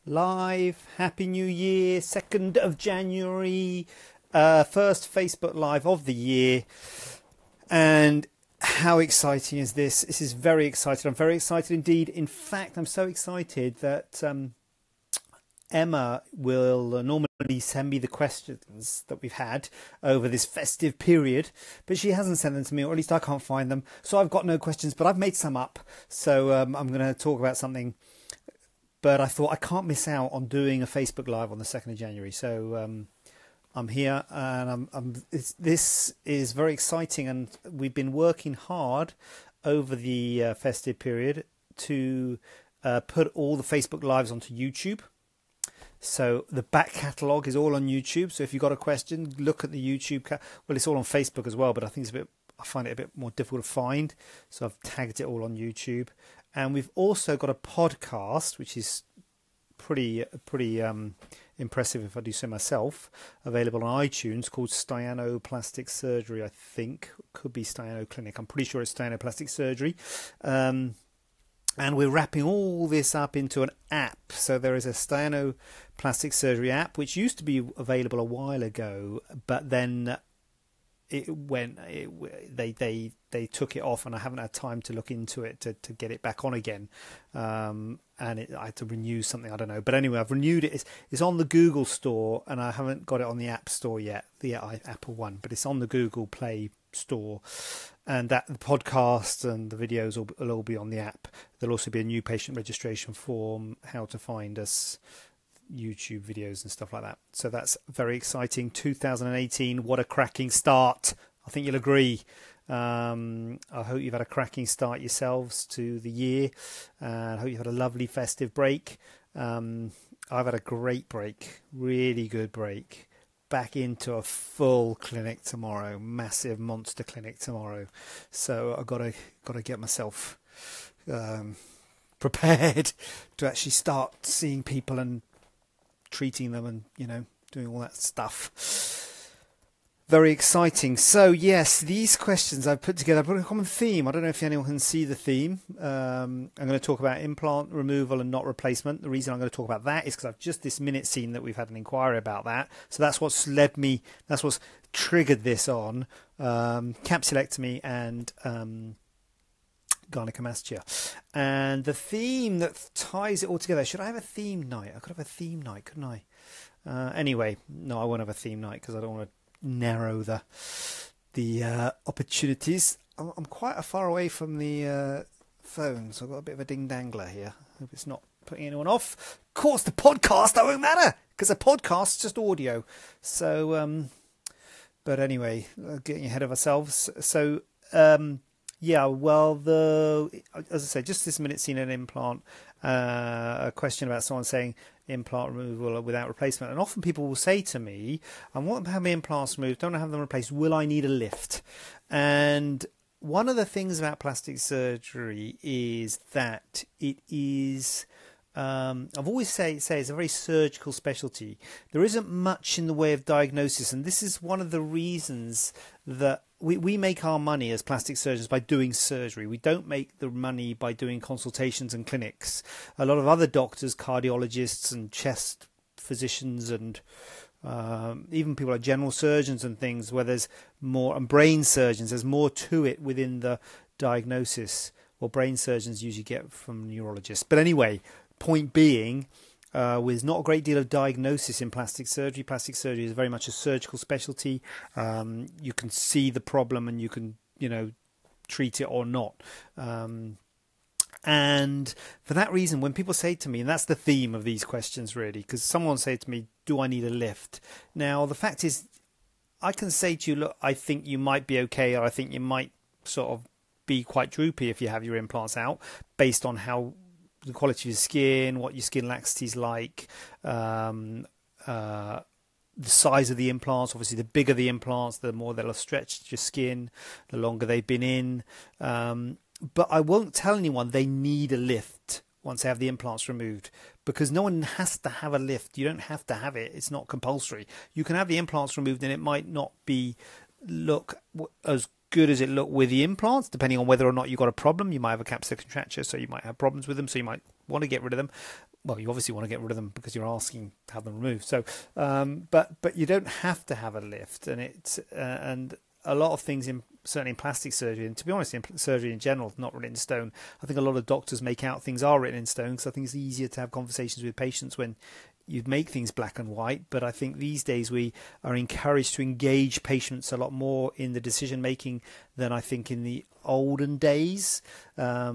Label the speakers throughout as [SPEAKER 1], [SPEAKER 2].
[SPEAKER 1] live. Happy New Year, 2nd of January, first Facebook Live of the year. And how exciting is this? This is very exciting. I'm very excited indeed. In fact, I'm so excited that Emma will normally send me the questions that we've had over this festive period, but she hasn't sent them to me, or at least I can't find them. So I've got no questions, but I've made some up. So I'm going to talk about something. But I thought I can't miss out on doing a Facebook Live on the 2nd of January. So I'm here, and this is very exciting. And we've been working hard over the festive period to put all the Facebook Lives onto YouTube. So the back catalogue is all on YouTube. So if you've got a question, look at the YouTube. Well, it's all on Facebook as well, but I think I find it a bit more difficult to find. So I've tagged it all on YouTube. And we've also got a podcast, which is pretty impressive if I do so myself, available on iTunes, called Gynaecomastia Surgery, I think. Could be Gynae Clinic. I'm pretty sure it's Gynaecomastia Surgery. And we're wrapping all this up into an app. So there is a Gynaecomastia Surgery app, which used to be available a while ago, but then they took it off, and I haven't had time to look into it to get it back on again. And I had to renew something, I don't know. But anyway, I've renewed it. It's on the Google Store, and I haven't got it on the App Store yet, the Apple one, but it's on the Google Play Store. And that the podcast and the videos will all be on the app. There'll also be a new patient registration form, how to find us, YouTube videos and stuff like that. So that's very exciting. 2018, what a cracking start. I think you'll agree. I hope you've had a cracking start yourselves to the year. I hope you've had a lovely festive break. I've had a great break, really good break. Back into a full clinic tomorrow, massive monster clinic tomorrow. So I've got to get myself prepared to actually start seeing people and treating them, and doing all that stuff. Very exciting. So yes, these questions I've put together. I've put a common theme. I don't know if anyone can see the theme. I'm going to talk about implant removal and not replacement. The reason I'm going to talk about that is because I've just this minute seen that we've had an inquiry about that. So that's what's triggered this on capsulectomy and gynaecomastia. And the theme that ties it all together. Should I have a theme night? I could have a theme night, couldn't I? Anyway, no, I won't have a theme night because I don't want to narrow the opportunities. I'm quite far away from the phone, so I've got a bit of a ding-dangler here. Hope it's not putting anyone off. Of course, the podcast, that won't matter, because a podcast's just audio. So, but anyway, getting ahead of ourselves. So, yeah, well, as I say, just this minute seen an implant, a question about someone saying implant removal without replacement. And often people will say to me, I want to have my implants removed, don't have them replaced, will I need a lift? And one of the things about plastic surgery is that it is, I've always say it's a very surgical specialty. There isn't much in the way of diagnosis, and this is one of the reasons that we make our money as plastic surgeons by doing surgery. We don't make the money by doing consultations and clinics. A lot of other doctors, cardiologists and chest physicians and even people like general surgeons and things, where there's more, and brain surgeons, there's more to it within the diagnosis. Well, brain surgeons usually get from neurologists. But anyway, point being, there's not a great deal of diagnosis in plastic surgery. Plastic surgery is very much a surgical specialty. You can see the problem and you can, treat it or not. And for that reason, when people say to me, and that's the theme of these questions really, because someone said to me, do I need a lift? Now, the fact is, I can say to you, look, I think you might be okay, or I think you might sort of be quite droopy if you have your implants out, based on how the quality of your skin, what your skin laxity is like, the size of the implants. Obviously, the bigger the implants, the more they'll have stretched your skin, the longer they've been in. But I won't tell anyone they need a lift once they have the implants removed, because no one has to have a lift. You don't have to have it. It's not compulsory. You can have the implants removed and it might not look as good as it looked with the implants, depending on whether or not you've got a problem. You might have a capsular contracture, so you might have problems with them, so you might want to get rid of them. well, you obviously want to get rid of them because you're asking to have them removed. So, but you don't have to have a lift, and and a lot of things certainly in plastic surgery, and to be honest, in surgery in general, not written in stone. I think a lot of doctors make out things are written in stone because I think it's easier to have conversations with patients when you make things black and white. But I think these days we are encouraged to engage patients a lot more in the decision making than I think in the olden days. I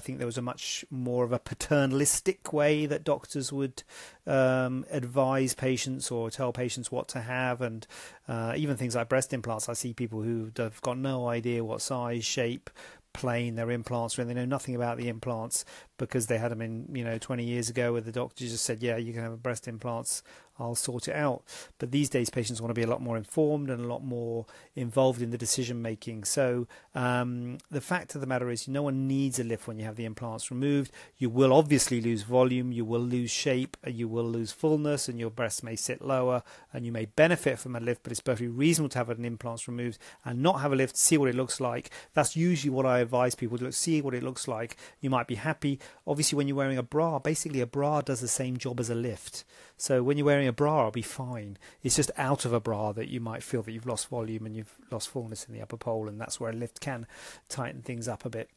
[SPEAKER 1] think there was a much more of a paternalistic way that doctors would advise patients or tell patients what to have, and even things like breast implants. I see people who have got no idea what size, shape, plane their implants are in. They know nothing about the implants because they had them in 20 years ago, where the doctor just said, yeah, you can have breast implants, I'll sort it out. But these days patients want to be a lot more informed and a lot more involved in the decision making. So the fact of the matter is, no one needs a lift when you have the implants removed. You will obviously lose volume, you will lose shape, you will lose fullness, and your breasts may sit lower, and you may benefit from a lift. But it's perfectly reasonable to have an implants removed and not have a lift, see what it looks like. That's usually what I advise people to see what it looks like. You might be happy. Obviously, when you're wearing a bra, basically a bra does the same job as a lift. So when you're wearing a bra, it'll be fine. It's just out of a bra that you might feel that you've lost volume and you've lost fullness in the upper pole, and that's where a lift can tighten things up a bit.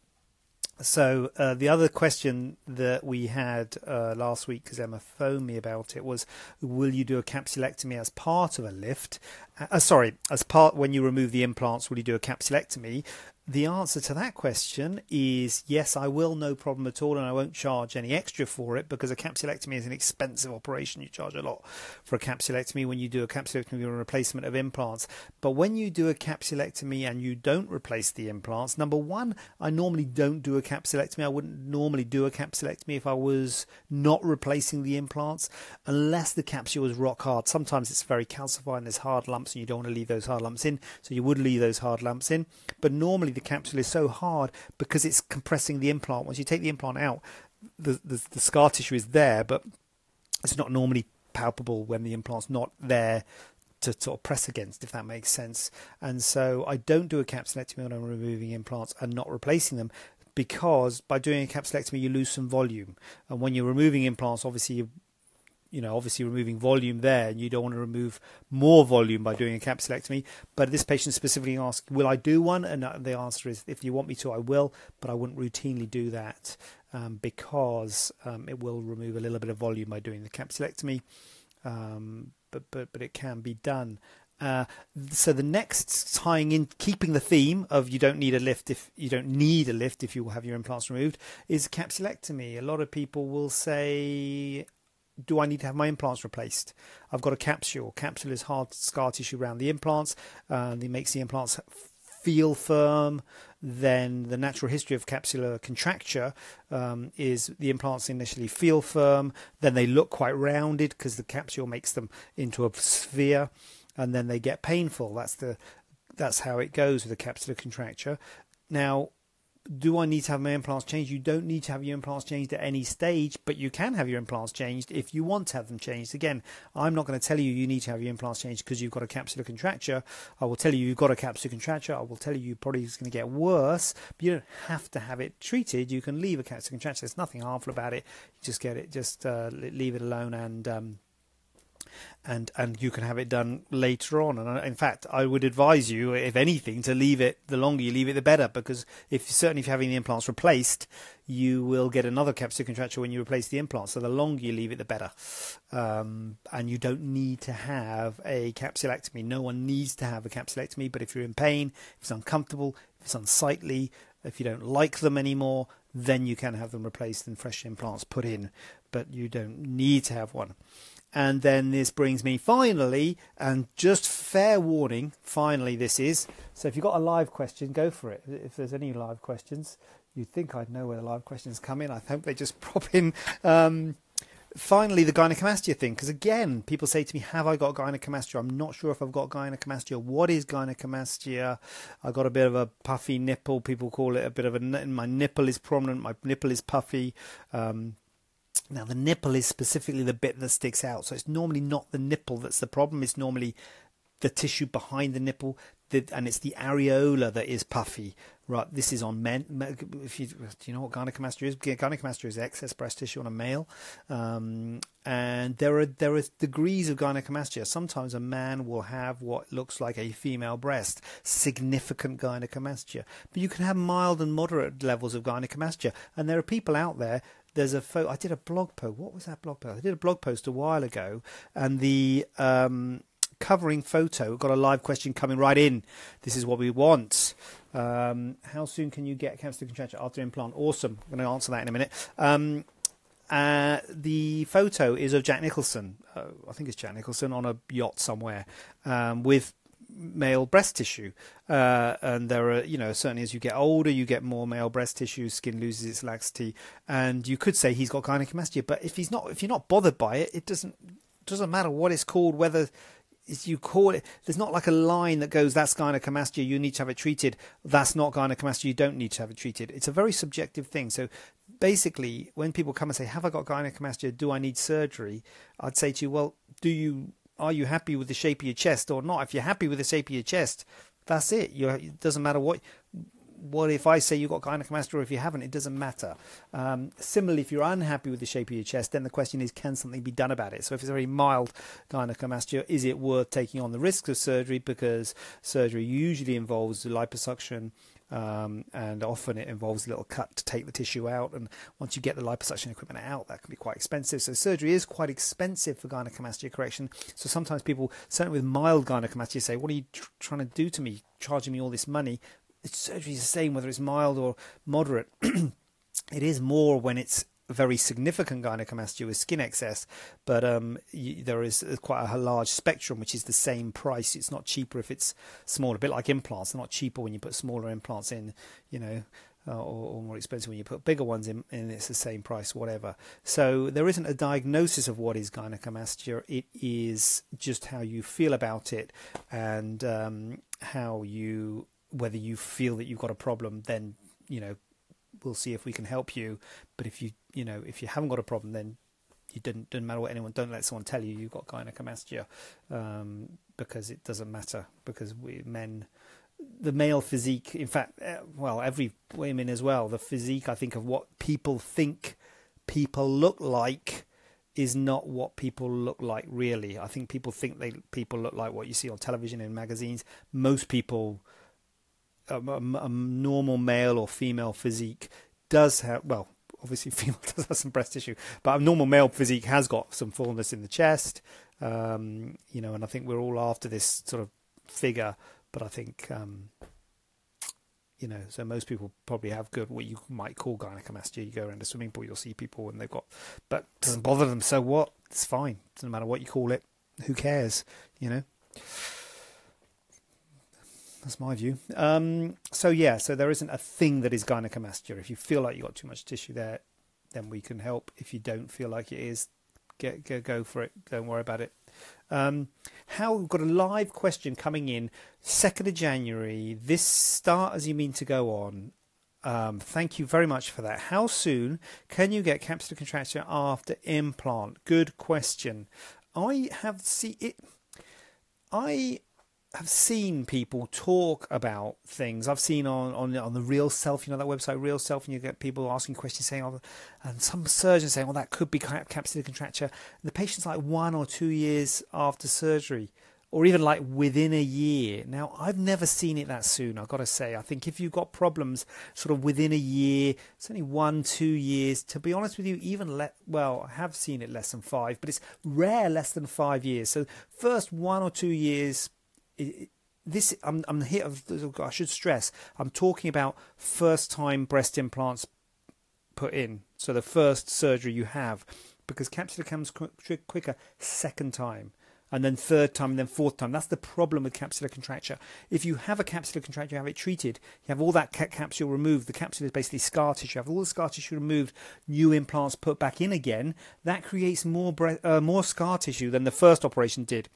[SPEAKER 1] So the other question that we had last week, because Emma phoned me about it, was, will you do a capsulectomy as part of a lift? When you remove the implants, will you do a capsulectomy? The answer to that question is yes, I will, no problem at all, and I won't charge any extra for it, because a capsulectomy is an expensive operation. You charge a lot for a capsulectomy when you do a capsulectomy or a replacement of implants. But when you do a capsulectomy and you don't replace the implants, number one, I normally don't do a capsulectomy. I wouldn't normally do a capsulectomy if I was not replacing the implants, unless the capsule was rock hard. Sometimes it's very calcified and there's hard lumps, and you don't want to leave those hard lumps in, so you would leave those hard lumps in. But normally the capsule is so hard because it's compressing the implant. Once you take the implant out, the scar tissue is there, but it's not normally palpable when the implant's not there to sort of press against, if that makes sense. And so I don't do a capsulectomy when I'm removing implants and not replacing them, because by doing a capsulectomy you lose some volume, and when you're removing implants, obviously removing volume there, and you don't want to remove more volume by doing a capsulectomy. But this patient specifically asked, will I do one? And the answer is, if you want me to, I will, but I wouldn't routinely do that because it will remove a little bit of volume by doing the capsulectomy. But it can be done. So the next, tying in, keeping the theme of you don't need a lift if you will have your implants removed, is capsulectomy. A lot of people will say, do I need to have my implants replaced? I've got a capsule. Capsule is hard scar tissue around the implants. It makes the implants feel firm. Then the natural history of capsular contracture is the implants initially feel firm, then they look quite rounded because the capsule makes them into a sphere, and then they get painful. That's how it goes with the capsular contracture. Now, do I need to have my implants changed? You don't need to have your implants changed at any stage, but you can have your implants changed if you want to have them changed. Again, I'm not going to tell you need to have your implants changed because you've got a capsular contracture. I will tell you you've got a capsular contracture. I will tell you probably it's going to get worse, but you don't have to have it treated. You can leave a capsular contracture. There's nothing harmful about it. You just get it, leave it alone, and you can have it done later on. And in fact, I would advise you, if anything, to leave it. The longer you leave it, the better, because if you're having the implants replaced, you will get another capsular contracture when you replace the implants. So the longer you leave it, the better. And you don't need to have a capsulectomy. No one needs to have a capsulectomy, but if you're in pain, if it's uncomfortable, if it's unsightly, if you don't like them anymore, then you can have them replaced and fresh implants put in, but you don't need to have one. And then this brings me finally, and just fair warning, finally this is, so if you've got a live question, go for it. If there's any live questions, you'd think I'd know where the live questions come in. I hope they just prop in. Finally, the gynaecomastia thing, because again, people say to me, have I got gynaecomastia? I'm not sure if I've got gynaecomastia. What is gynaecomastia? I've got a bit of a puffy nipple. People call it a bit of my nipple is prominent, my nipple is puffy. Now, the nipple is specifically the bit that sticks out. So it's normally not the nipple that's the problem. It's normally the tissue behind the nipple. and it's the areola that is puffy. Right, this is on men. Do you know what gynecomastia is? Gynecomastia is excess breast tissue on a male, and there are degrees of gynecomastia. Sometimes a man will have what looks like a female breast, significant gynecomastia, but you can have mild and moderate levels of gynecomastia. And there are people out there. There's a photo. I did a blog post. What was that blog post? I did a blog post a while ago, and the covering photo got a live question coming right in. This is what we want. How soon can you get capsular contracture after implant? Awesome. I'm going to answer that in a minute. The photo is of Jack Nicholson. I think it's Jack Nicholson on a yacht somewhere with male breast tissue. And there are, certainly as you get older, you get more male breast tissue, skin loses its laxity. And you could say he's got gynecomastia. But if you're not bothered by it, it doesn't matter what it's called, whether you call it, there's not like a line that goes, that's gynecomastia, you need to have it treated. That's not gynecomastia, you don't need to have it treated. It's a very subjective thing. So basically, when people come and say, have I got gynecomastia, do I need surgery? I'd say to you, well, are you happy with the shape of your chest or not? If you're happy with the shape of your chest, that's it. It doesn't matter what if I say you've got gynecomastia or if you haven't, it doesn't matter. Similarly, if you're unhappy with the shape of your chest, then the question is, can something be done about it? So if it's a very mild gynecomastia, is it worth taking on the risks of surgery? Because surgery usually involves liposuction, and often it involves a little cut to take the tissue out. And once you get the liposuction equipment out, that can be quite expensive. So surgery is quite expensive for gynecomastia correction. So sometimes people, certainly with mild gynecomastia, say, what are you trying to do to me, charging me all this money? Surgery is the same whether it's mild or moderate. It is more when it's very significant gynecomastia with skin excess, but there is quite a large spectrum, which is the same price. It's not cheaper if it's smaller, a bit like implants. They're not cheaper when you put smaller implants in, or more expensive when you put bigger ones in, and it's the same price, whatever. So there isn't a diagnosis of what is gynecomastia. It is just how you feel about it, and whether you feel that you've got a problem, then we'll see if we can help you. But if you haven't got a problem, then it doesn't matter what don't let someone tell you you've got gynecomastia, because it doesn't matter. Because the male physique, in fact, every women as well, the physique, I think, of what people think people look like is not what people look like really. I think people think people look like what you see on television and magazines. Most people, a normal male or female physique does have, obviously female does have some breast tissue, but a normal male physique has got some fullness in the chest, and I think we're all after this sort of figure, but I think, so most people probably have good, what you might call gynecomastia. You go around a swimming pool, you'll see people and they've got, but it doesn't bother them, so what? It's fine. Doesn't matter what you call it. Who cares, That's my view. So there isn't a thing that is gynecomastia. If you feel like you've got too much tissue there, then we can help. If you don't feel like it is, go for it. Don't worry about it. We've got a live question coming in, 2nd of January. This start as you mean to go on. Thank you very much for that. How soon can you get capsular contracture after implant? Good question. I have seen people talk about things. I've seen on the Real Self, that website Real Self, and you get people asking questions saying, and some surgeons saying, that could be capsular contracture. And the patient's like 1 or 2 years after surgery, or even like within a year. Now, I've never seen it that soon, I've got to say. I think if you've got problems sort of within a year, it's only 1-2 years. To be honest with you, I have seen it less than 5, but it's rare less than 5 years. So first 1 or 2 years. I'm here. I should stress, I'm talking about first-time breast implants put in. So the first surgery you have, because capsular comes quicker second time, and then third time, and then fourth time. That's the problem with capsular contracture. If you have a capsular contracture, you have it treated, you have all that capsule removed. The capsule is basically scar tissue. You have all the scar tissue removed, new implants put back in again. That creates more scar tissue than the first operation did.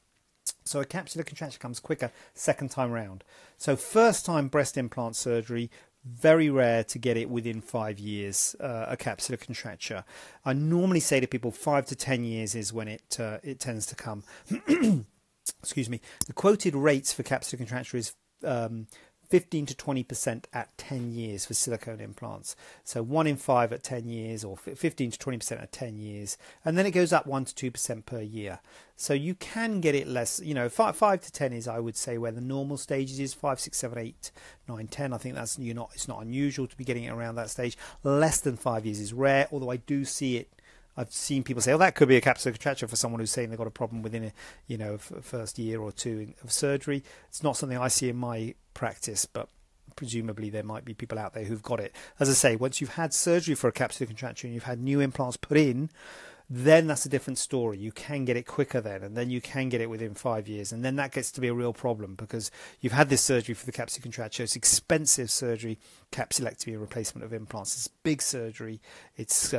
[SPEAKER 1] So a capsular contracture comes quicker second time round. So first time breast implant surgery, very rare to get it within 5 years, a capsular contracture. I normally say to people 5 to 10 years is when it tends to come. Excuse me. The quoted rates for capsular contracture is 15 to 20% at 10 years for silicone implants. So 1 in 5 at 10 years, or 15 to 20% at 10 years. And then it goes up 1 to 2% per year. So you can get it less, 5 to 10 is, I would say, where the normal stages is. 5, 6, 7, 8, 9, 10. I think it's not unusual to be getting it around that stage. Less than 5 years is rare, although I do see it. I've seen people say, "Oh, that could be a capsular contracture," for someone who's saying they've got a problem within first year or two of surgery. It's not something I see in my practice, but presumably there might be people out there who've got it. As I say, once you've had surgery for a capsular contracture and you've had new implants put in, then that's a different story. You can get it quicker then, and then you can get it within 5 years, and then that gets to be a real problem because you've had this surgery for the capsular contracture. It's expensive surgery, capsulectomy and replacement of implants. It's big surgery. It's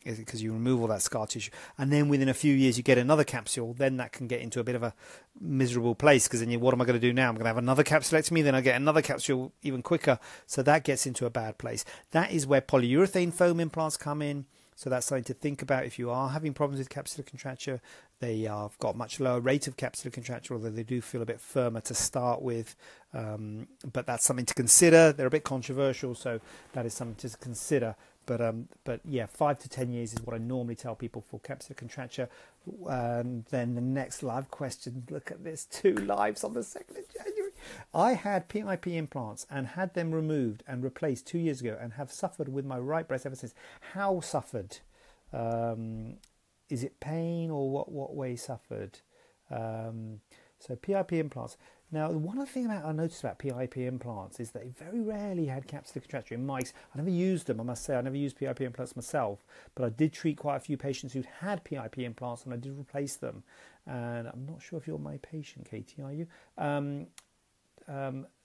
[SPEAKER 1] because you remove all that scar tissue, and then within a few years you get another capsule. Then that can get into a bit of a miserable place because then what am I going to do now? I'm going to have another capsulectomy, then I get another capsule even quicker. So that gets into a bad place. That is where polyurethane foam implants come in. So that's something to think about if you are having problems with capsular contracture. They have got a much lower rate of capsular contracture, although they do feel a bit firmer to start with. But that's something to consider. They're a bit controversial, so that is something to consider. But yeah, 5 to 10 years is what I normally tell people for capsular contracture. Then the next live question, look at this, 2 lives on the 2nd of January. I had PIP implants and had them removed and replaced 2 years ago and have suffered with my right breast ever since. How suffered? Is it pain, or what way suffered? So PIP implants. Now, one other thing I noticed about PIP implants is they very rarely had capsular contracture. In my I never used them, I must say. I never used PIP implants myself, but I did treat quite a few patients who'd had PIP implants, and I did replace them. And I'm not sure if you're my patient, Katie, are you?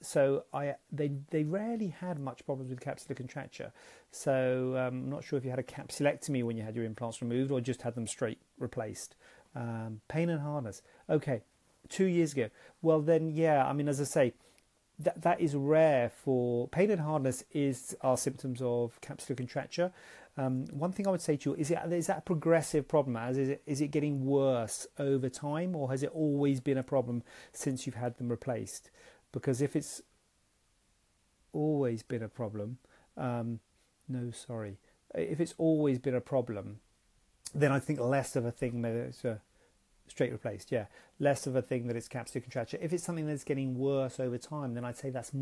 [SPEAKER 1] So they rarely had much problems with capsular contracture. So I'm not sure if you had a capsulectomy when you had your implants removed or just had them straight replaced. Pain and hardness. Okay, 2 years ago. Well then, yeah, I mean, as I say, that is rare. For pain and hardness are symptoms of capsular contracture. One thing I would say to you is that a progressive problem? Is it getting worse over time, or has it always been a problem since you've had them replaced? Because if it's always been a problem, if it's always been a problem, then I think less of a thing that it's straight replaced, yeah, less of a thing that it's capsular contracture. If it's something that's getting worse over time, then I'd say that's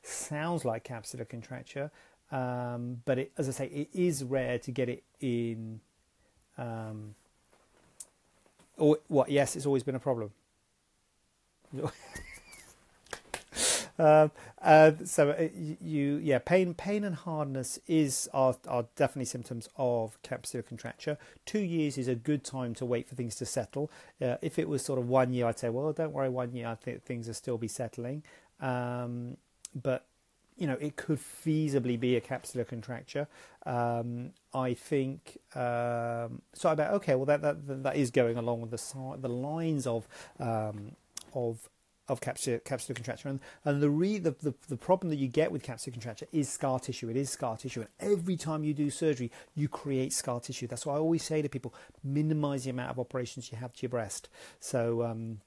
[SPEAKER 1] sounds like capsular contracture. But as I say, it is rare to get it in. Yes, it's always been a problem. Pain and hardness are definitely symptoms of capsular contracture. 2 years is a good time to wait for things to settle. If it was sort of 1 year, I'd say, well, don't worry, 1 year, I think things will still be settling. But it could feasibly be a capsular contracture. I think that is going along with the lines of capsular contracture, and the problem that you get with capsular contracture is scar tissue. It is scar tissue, and every time you do surgery, you create scar tissue. That's why I always say to people, minimize the amount of operations you have to your breast. So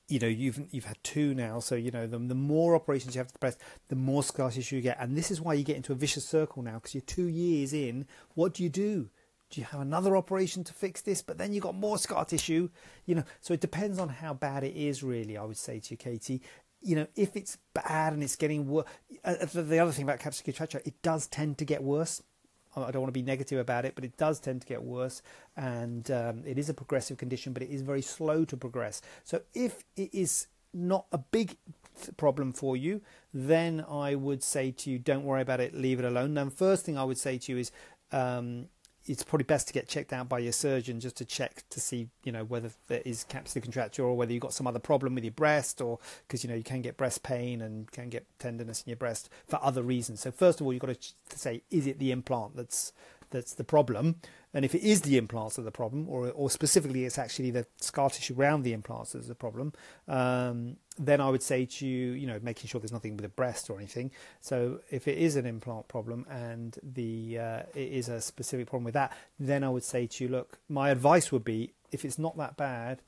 [SPEAKER 1] you've had 2 now, so the more operations you have to the breast, the more scar tissue you get, and this is why you get into a vicious circle now, because you're 2 years in. What do? Do you have another operation to fix this? But then you've got more scar tissue, So it depends on how bad it is, really, I would say to you, Katie. If it's bad and it's getting worse, the other thing about capsular contracture, it does tend to get worse. I don't want to be negative about it, but it does tend to get worse. And it is a progressive condition, but it is very slow to progress. So if it is not a big problem for you, then I would say to you, don't worry about it, leave it alone. Now, the first thing I would say to you is, it's probably best to get checked out by your surgeon just to check to see, whether there is capsular contracture or whether you've got some other problem with your breast, or because, you can get breast pain and can get tenderness in your breast for other reasons. So first of all, you've got to say, is it the implant that's the problem? And if it is the implants that are the problem, or specifically it's actually the scar tissue around the implants that's the problem, then I would say to you, making sure there's nothing with the breast or anything. So if it is an implant problem and it is a specific problem with that, then I would say to you, look, my advice would be, if it's not that bad,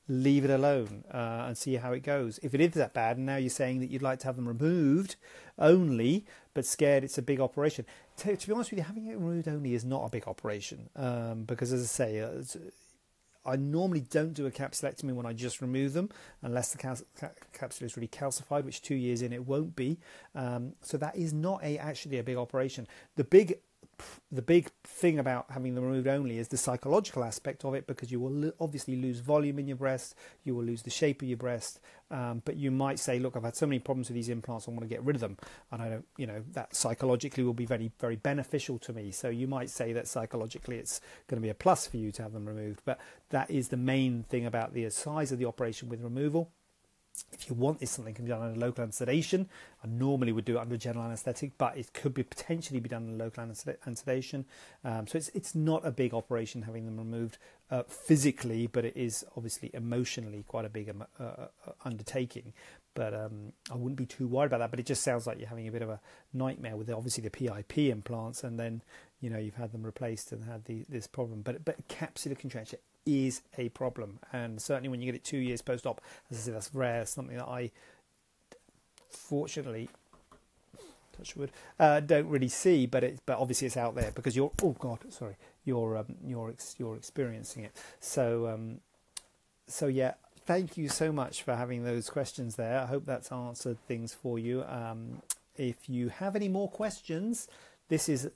[SPEAKER 1] leave it alone and see how it goes. If it is that bad, and now you're saying that you'd like to have them removed only, but scared it's a big operation. To be honest with you, having it removed only is not a big operation because, as I say, I normally don't do a capsulectomy when I just remove them, unless the capsule is really calcified, which 2 years in it won't be. So that is not actually a big operation. The big thing about having them removed only is the psychological aspect of it, because you will obviously lose volume in your breast, you will lose the shape of your breast, but you might say, look, I've had so many problems with these implants, I want to get rid of them, and I don't, that psychologically will be very, very beneficial to me. So you might say that psychologically it's going to be a plus for you to have them removed, but that is the main thing about the size of the operation with removal. If you want this something can be done under local sedation, I normally would do it under general anaesthetic, but it could potentially be done under local sedation. So it's not a big operation having them removed physically, but it is obviously emotionally quite a big undertaking. But I wouldn't be too worried about that. But it just sounds like you're having a bit of a nightmare with obviously the PIP implants, and then you've had them replaced and had this problem. But capsular contracture is a problem, and certainly when you get it 2 years post-op, as I said, that's rare. Something that I fortunately, touch wood, don't really see, but obviously it's out there because you're experiencing it. So yeah, thank you so much for having those questions there. I hope that's answered things for you. If you have any more questions, this is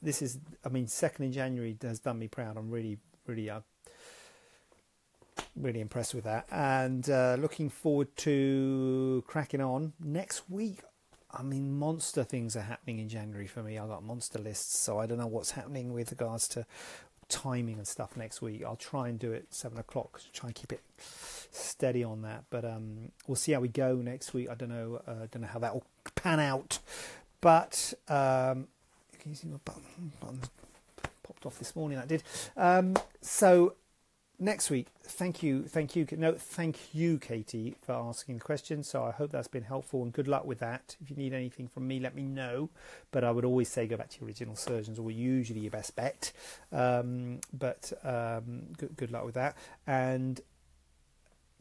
[SPEAKER 1] I mean, 2nd of January has done me proud. I'm really impressed with that, and looking forward to cracking on next week. I mean, monster things are happening in January for me. I got monster lists, so I don't know what's happening with regards to timing and stuff next week. I'll try and do it 7 o'clock, try and keep it steady on that, but we'll see how we go next week. I don't know how that will pan out, but can you see my button popped off this morning? That did. So next week, thank you, Katie, for asking the question. So I hope that's been helpful, and good luck with that. If you need anything from me, let me know. But I would always say go back to your original surgeons, or usually your best bet. Good luck with that. And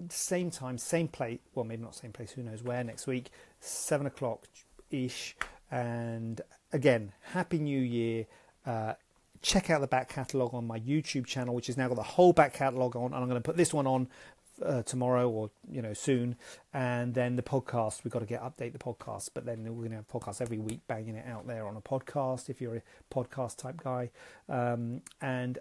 [SPEAKER 1] same time, same place. Well, maybe not same place. Who knows where? Next week, 7 o'clock ish. And again, Happy New Year. Check out the back catalogue on my YouTube channel, which has now got the whole back catalogue on, and I'm going to put this one on tomorrow or soon, and then the podcast, we've got to update the podcast, but then we're going to have podcasts every week, banging it out there on a podcast if you're a podcast type guy, and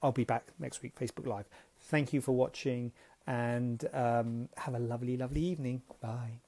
[SPEAKER 1] I'll be back next week, Facebook Live. Thank you for watching, and have a lovely evening. Bye.